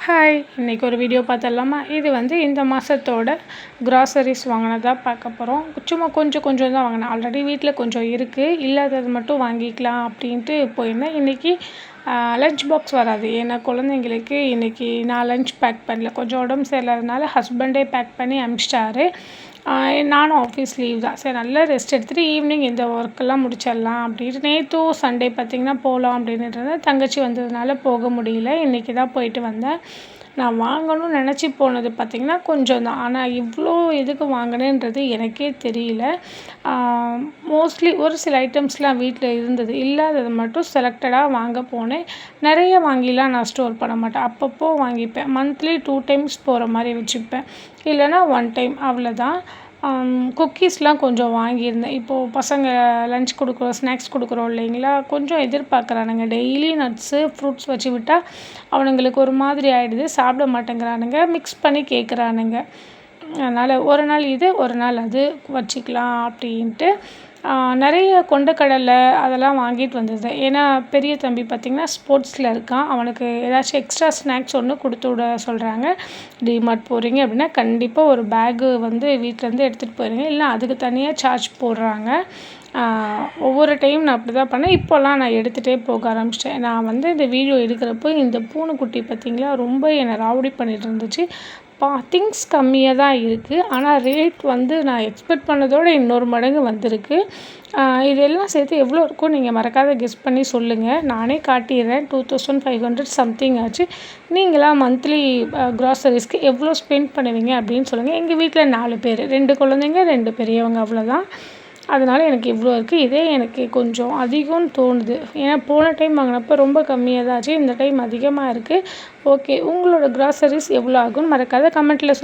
Hi! இன்றைக்கி ஒரு video பார்த்துடலாமா? இது வந்து இந்த மாதத்தோட க்ராசரிஸ் வாங்கினதா பார்க்க போகிறோம். சும்மா கொஞ்சம் கொஞ்சம் தான் வாங்கினேன். ஆல்ரெடி வீட்டில் கொஞ்சம் இருக்குது. இல்லாதது மட்டும் வாங்கிக்கலாம் அப்படின்ட்டு போயிருந்தேன். இன்றைக்கி லஞ்ச் பாக்ஸ் வராது. ஏன்னா குழந்தைங்களுக்கு இன்றைக்கி நான் லஞ்ச் பேக் பண்ணல. கொஞ்சம் உடம்பு சரியில்லாதனால ஹஸ்பண்டே பேக் பண்ணி அனுப்பிச்சிட்டாரு. நானும் ஆஃபீஸ் லீவ் தான். சரி நல்லா ரெஸ்ட் எடுத்துகிட்டு ஈவினிங் இந்த ஒர்க்கெல்லாம் முடிச்சிடலாம் அப்படின்ட்டு நேற்றும் சண்டே பார்த்திங்கன்னா போகலாம் அப்படின்ட்டு இருந்தேன். தங்கச்சி வந்ததுனால போக முடியல. இன்றைக்கி தான் போயிட்டு வந்தேன். நான் வாங்கணும்னு நினச்சி போனது பார்த்திங்கன்னா கொஞ்சம் தான். ஆனால் இவ்வளோ எதுக்கு வாங்கினேன்றது எனக்கே தெரியல. மோஸ்ட்லி ஒரு சில ஐட்டம்ஸ்லாம் வீட்டில் இருந்தது. இல்லாதது மட்டும் செலக்டடாக வாங்க போனேன். நிறைய வாங்கிலாம் நான் ஸ்டோர் பண்ண மாட்டேன். அப்பப்போ வாங்கிப்பேன். மந்த்லி 2 டைம்ஸ் போகிற மாதிரி வச்சுப்பேன். இல்லைன்னா 1 டைம் அவ்வளோதான். குக்கீஸ்லாம் கொஞ்சம் வாங்கியிருந்தேன். இப்போது பசங்க லஞ்ச் கொடுக்குறோம், ஸ்நாக்ஸ் கொடுக்குறோம் இல்லைங்களா, கொஞ்சம் எதிர்பார்க்குறானுங்க. டெய்லி நட்ஸு ஃப்ரூட்ஸ் வச்சு விட்டால் அவனுங்களுக்கு ஒரு மாதிரி ஆகிடுது. சாப்பிட மாட்டேங்கிறானுங்க. மிக்ஸ் பண்ணி கேட்குறானுங்க. அதனால் ஒரு நாள் இது ஒரு நாள் அது வச்சுக்கலாம் அப்படின்ட்டு நிறைய கொண்டக்கடலை அதெல்லாம் வாங்கிட்டு வந்திருந்தேன். ஏன்னா பெரிய தம்பி பார்த்திங்கன்னா ஸ்போர்ட்ஸில் இருக்கான். அவனுக்கு ஏதாச்சும் எக்ஸ்ட்ரா ஸ்நாக்ஸ் ஒன்று கொடுத்து விட சொல்கிறாங்க. டிமார்ட் போகிறீங்க அப்படின்னா கண்டிப்பாக ஒரு பேகு வந்து வீட்டிலேருந்து எடுத்துகிட்டு போயிருங்க. இல்லை அதுக்கு தனியாக சார்ஜ் போடுறாங்க. ஒவ்வொரு டைம் நான் அப்படி தான் பண்ணேன். இப்போல்லாம் நான் எடுத்துகிட்டே போக ஆரம்பிச்சிட்டேன். நான் வந்து இந்த வீடியோ எடுக்கிறப்போ இந்த பூனைக்குட்டி பார்த்திங்களா ரொம்ப என்னை ராவடி பண்ணிகிட்டு இருந்துச்சு. திங்ஸ் கம்மியாக தான் இருக்குது. ஆனால் ரேட் வந்து நான் எக்ஸ்பெக்ட் பண்ணதோடு இன்னொரு மடங்கு வந்திருக்கு. இதெல்லாம் சேர்த்து எவ்வளோ இருக்கும் நீங்கள் மறக்காத கெஸ் பண்ணி சொல்லுங்கள். நானே காட்டிடுறேன். 2500 சம்திங் ஆச்சு. நீங்களாம் மந்த்லி க்ராசரிஸ்க்கு எவ்வளோ ஸ்பெண்ட் பண்ணுவீங்க அப்படின்னு சொல்லுங்கள். எங்கள் வீட்டில் 4 பேர், 2 குழந்தைங்க 2 பெரியவங்க அவ்வளோதான். அதனால் எனக்கு இவ்வளோ இருக்குது. இதே எனக்கு கொஞ்சம் அதிகம்னு தோணுது. ஏன்னா போன டைம் வாங்கினப்போ ரொம்ப கம்மியாக தான் ஆச்சு. இந்த டைம் அதிகமாக இருக்குது. ஓகே, உங்களோட க்ராசரிஸ் எவ்வளோ ஆகும்னு மறக்காத கமெண்ட்டில்